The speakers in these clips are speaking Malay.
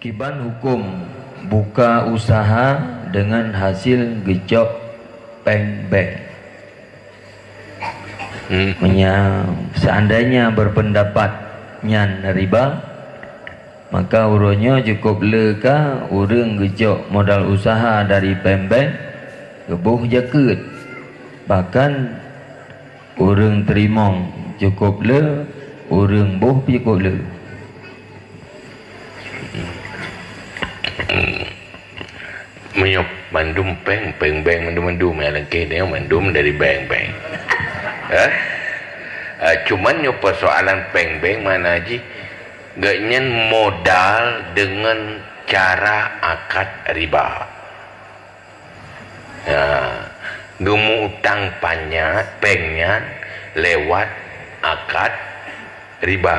Kiban hukum buka usaha dengan hasil gejok peng-beng. Seandainya berpendapat nyan riba, maka urunnya cukup leka urang gejok modal usaha dari peng-beng kebuh jakut. Bahkan urang terimong cukup le, urang boh cukup le. Menyop mandum peng mandum lagi dia mandum dari beng cuman nyo persoalan peng mana ji gaknyan modal dengan cara akad riba. Gemu utang pengnya lewat akad riba.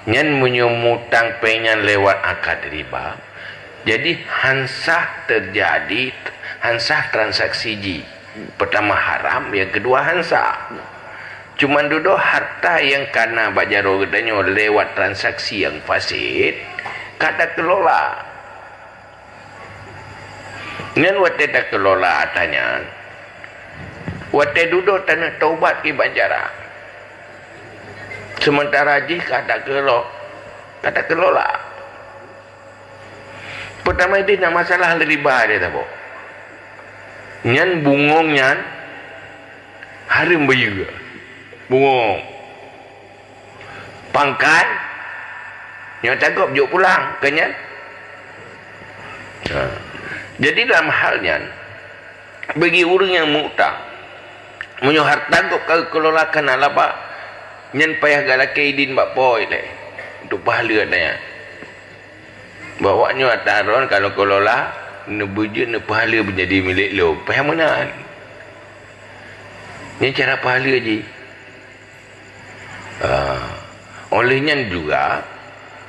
Nyan menyumutang pengen lewat akad riba, jadi hansah terjadi, hansah transaksi ji. Pertama haram, yang kedua hansah. Cuman duduk harta yang karena bajaro gedanyo lewat transaksi yang fasid, kada kelola. Nyan wate tak kelola atanya, wate duduk tanah taubat ki banjara. Sementara ji kata kelola. Pertama itu nak masalah riba dia tahu. Nyan bungong nyan harim juga. Bungong. Pangkat nyan takut juk pulang ke nyan. Jadi dalam hal nyan bagi orang yang mutang munyo harta kok kelolakan alapa nyan payah galake idin bak poi le untuk pahala dia bawanya ataron kalau kelola nebuju ne pahala menjadi milik lo payah mana ni cara pahala je. Olehnya juga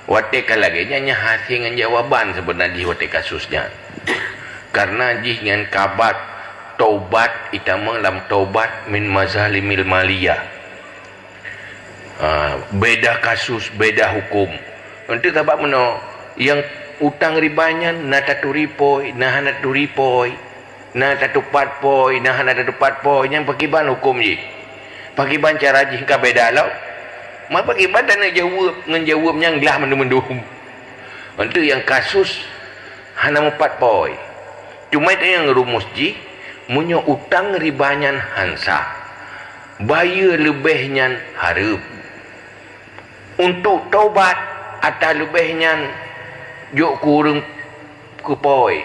wate kalage nya hasil dengan jawaban sebenarnya wate kasusnya karena ji dengan kabat taubat itama lam taubat min mazalimil maliyah. Beda kasus, beda hukum. Nanti tabak meno yang utang ribanya na tatu ripoi, nah na tu ripoi, na tatu pat poi, nah na tatu pat poi, yang pakiban hukum ji. Pakiban cara ji ka beda lau. Ma pakiban dan ngejawab yang gelah mendum-mendum. Nanti yang kasus hana empat poi. Cuma itu yang rumus ji, munyo utang ribanya hansa. Bayar lebihnya harap. Untuk taubat atau lebihnya juk kurung ke poi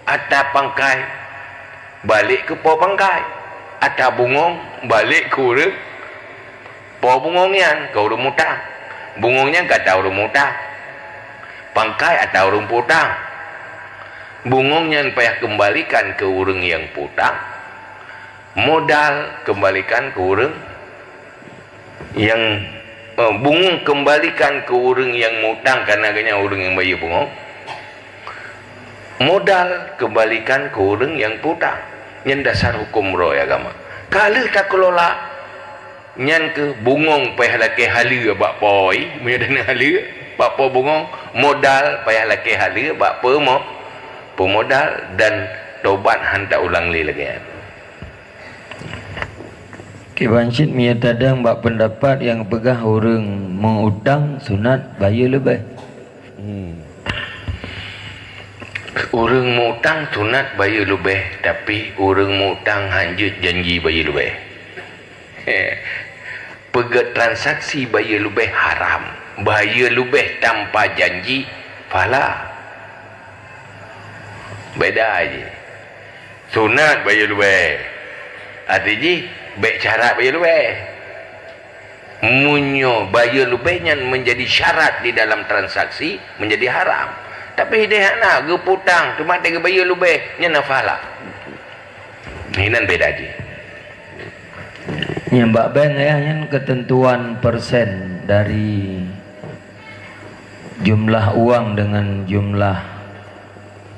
atau pangkai balik ke po pangkai atau bungong balik kurung po bungongnya kau urung mutang bungongnya kata urung mutang pangkai atau urung putang bungongnya payah kembalikan ke urung yang putang modal kembalikan ke urung yang bungong kembalikan ke orang yang mutang karena agaknya orang yang bayar bungong modal kembalikan ke orang yang putang yang dasar hukum roh agama kalau tak kelola nyan ke bungong payah laki hala bak poi punya hala bak po bungong modal payah laki hala bak pemodal dan tobat hantar ulang lagi. Kibancit mia tadang bak pendapat yang pegah orang mengutang sunat bayar lebih. Orang mengutang sunat bayar lebih, tapi orang mengutang hanjut janji bayar lebih. Pegah transaksi bayar lebih haram, bayar lebih tanpa janji pahala. Beda aja. Sunat bayar lebih. Artinya baik cara bayar lebih. Munyo bayar lebihnya menjadi syarat di dalam transaksi menjadi haram. Tapi dia nak geputang cuma dia bayar lebih nya nafalah. Ini beda aja. Yang Mbak Beng ya yang ketentuan persen dari jumlah uang dengan jumlah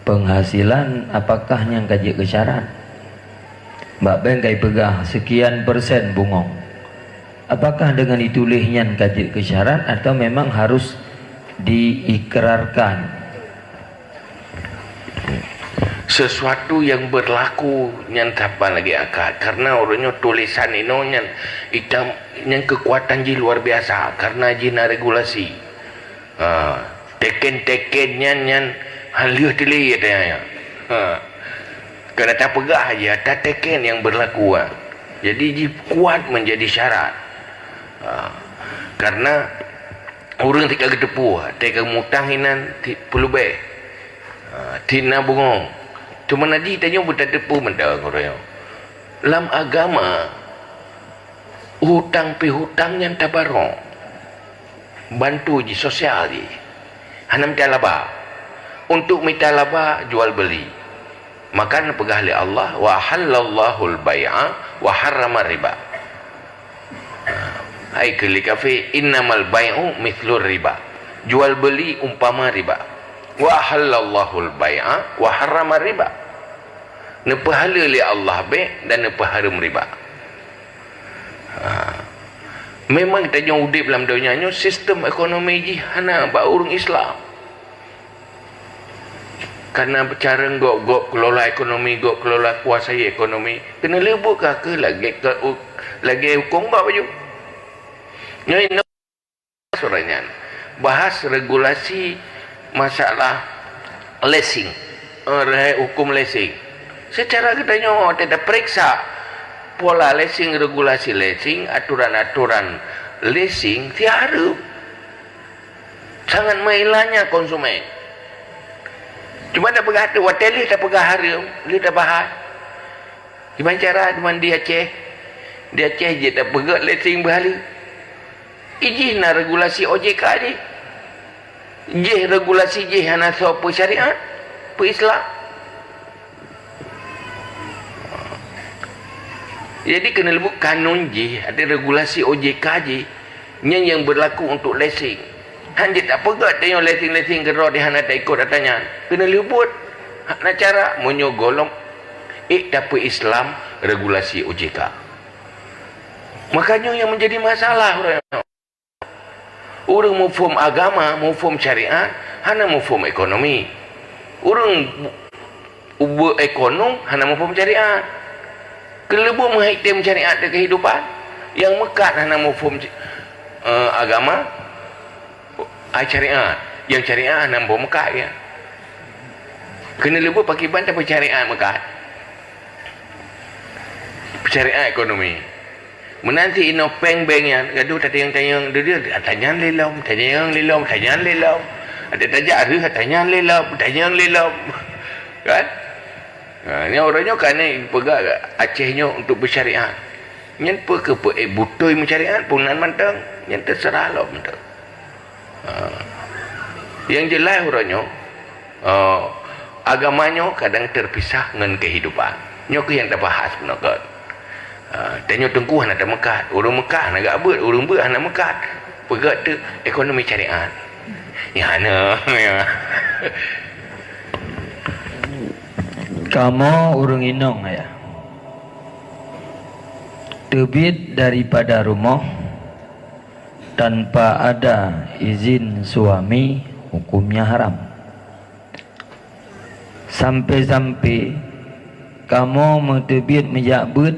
penghasilan apakah yang kaji ke syarat? Mbak Beng kai pegah sekian persen bungong. Apakah dengan ditulisnya kaji ke syarat atau memang harus diikrarkan. Sesuatu yang berlaku yang tapan lagi akad, karena orangnya tulisan ini yang hitam yang kekuatan ji luar biasa karena jina regulasi. Teken-tekennya yang halus tili ya. Kena tak pegah aja tak teken yang berlaku. Jadi ji kuat menjadi syarat. Karena orang tika gedepu, tika mutang hinan perlu be. Tina bungong. Cuma nanti tanya buta depu mendang orang. Dalam agama hutang pihutang yang tabarong. Bantu ji sosial ji. Hanam talaba. Untuk mitalaba jual beli. Maka pegah li Allah wa halallahu al-bai'a wa harrama riba. Ai kali kafe innamal bai'u mithlur riba. Jual beli umpama riba. Wa halallahu al-bai'a wa harrama riba. Nepahala li Allah be dan nepaharam riba. Memang kita jauh udip dalam dunia ni sistem ekonomi ji hana ba urang Islam. Karena cara gok kelola ekonomi, gok kelola kuasai ekonomi, kena lebur ke lagi hukum ba baju. Nyoi sorannya bahas regulasi masalah leasing, hukum leasing. Secara katanya tidak periksa pola leasing, regulasi leasing, aturan-aturan leasing tiada. Sangat mailanya konsumen. Cuma tak pegah tu, hotel dia tak pegah hari, dia tak bahas. Gimana cara cuma dia Aceh je tak pegah leasing berhala. Iji na regulasi OJK je. Je regulasi je hana so syariat, Islam. Jadi kena lebut kanun je, ada regulasi OJK je yang berlaku untuk leasing. Hanya tak pegat tengok leasing gerok di hana tak ikut datanya. Kena lebut hak nak cara menyogolong dapat Islam regulasi OJK. Makanya yang menjadi masalah orang mufhum agama, mufhum syariat, hana mufhum ekonomi. Orang ekonom hana mufhum syariat. Kelebu menghikam syariat di kehidupan. Yang mekat hana mufhum agama, syariat. Yang syariat hana mufhum mekat ya. Kena lebu pakai bantai syariat mekat. Syariat ekonomi. Menanti ino peng-beng yang gaduh tayang-tayang dia tanyang lelom. Ada tajak ada tanyang lelom. Kan? Ni orangnya kan pegak Acehnya untuk bersyariat. Yang ke butoi bersyariat punan mantang, yang terserah lah mantang. Yang jelas orangnya agamanya kadang terpisah dengan kehidupan. Nyok yang tak bahas penakat. Tanya tengkuh nak mekat, orang Mekah nak abut, orang ber nak mekat. Pegat tu ekonomi syariat. Ya ana. Kamu urang inong ya. Terbit daripada rumah tanpa ada izin suami, hukumnya haram. Sampai-sampai kamu menterbit menjabut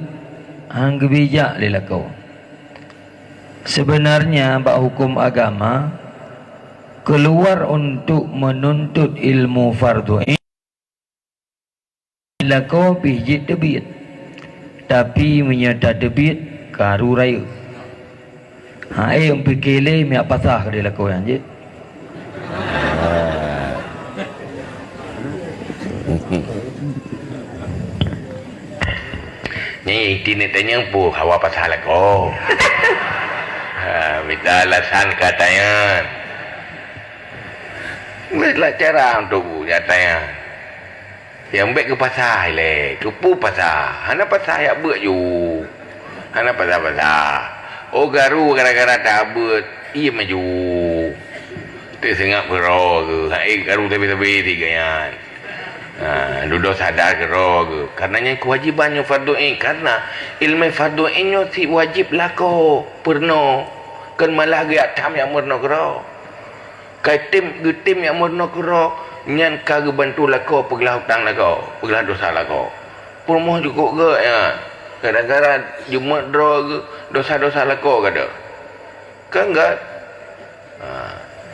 hang bijak lelakau. Sebenarnya bak hukum agama keluar untuk menuntut ilmu fardu ain lelakau pijit terbit, tapi menyerta terbit karu raya. Yang pikirle miak pasah ke lelakau yang je. Ni tini tanya pu hawa pasal ko. Minta alasan katanya. Bila cara untuk katanya. Yang baik ke pasal le, ke pu pasal. Hana pasal ya buat ju. Hana pasal. Oh garu gara-gara tak buat, iya maju. Tersengak bero ke. Garu tepi-tepi tiga duduk sadar ke roh ke. Karenanya kewajibannya fardu ain, karena ilmu fardu ainnya si wajib lako pernah kan malah gaya tam yang murno ke roh. Kaitim getim yang murno kerok nyan kagak bantu lako pegelah hutang lako, pegelah dosa lako. Perumoh cukup ke ya. Kadang-kadang Jumat draw ke dosa-dosa lako kada. Kan enggak.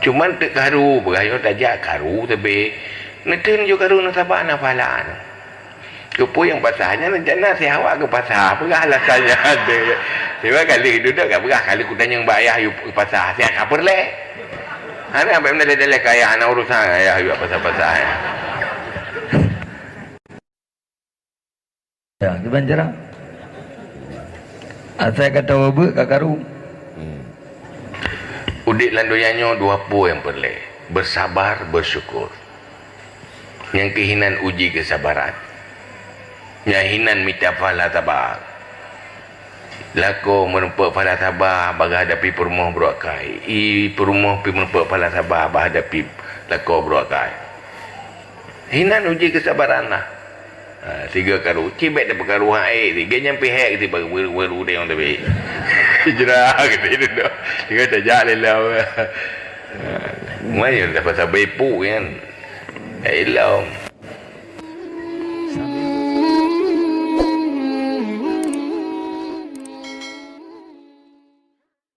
Cuman tak karu bergayo tajak karu tapi neten jo karu nak sabar nak pahala. Kepo yang pasahnya rencana saya awak ke pasar apa alasannya ada. Sebab kali duduk kat berah kali ku tanya mbak ayah you pasar saya kaper le. Ana ambil mendadak kaya anak urusan ayah you pasar-pasar. Ya, gimana cara? Asal kata wabu kakaru. Udik landoyanyo dua po yang perle. Bersabar, bersyukur. Yang kehinan uji kesabaran. Yang hinan minta pahala sabar. Lako menempat pahala sabar bagi hadapi perumuh beruakai. Perumuh pi menempat pahala sabar bagi hadapi lako beruakai. Hinan uji kesabaran lah. Tiga karu. Cibet dapat karu air. Tiga nyampe hek kita baru dia yang tapi. Hijrah kita itu dah. Tiga tajak lelah. Mana dah pasal bepu kan. Elah.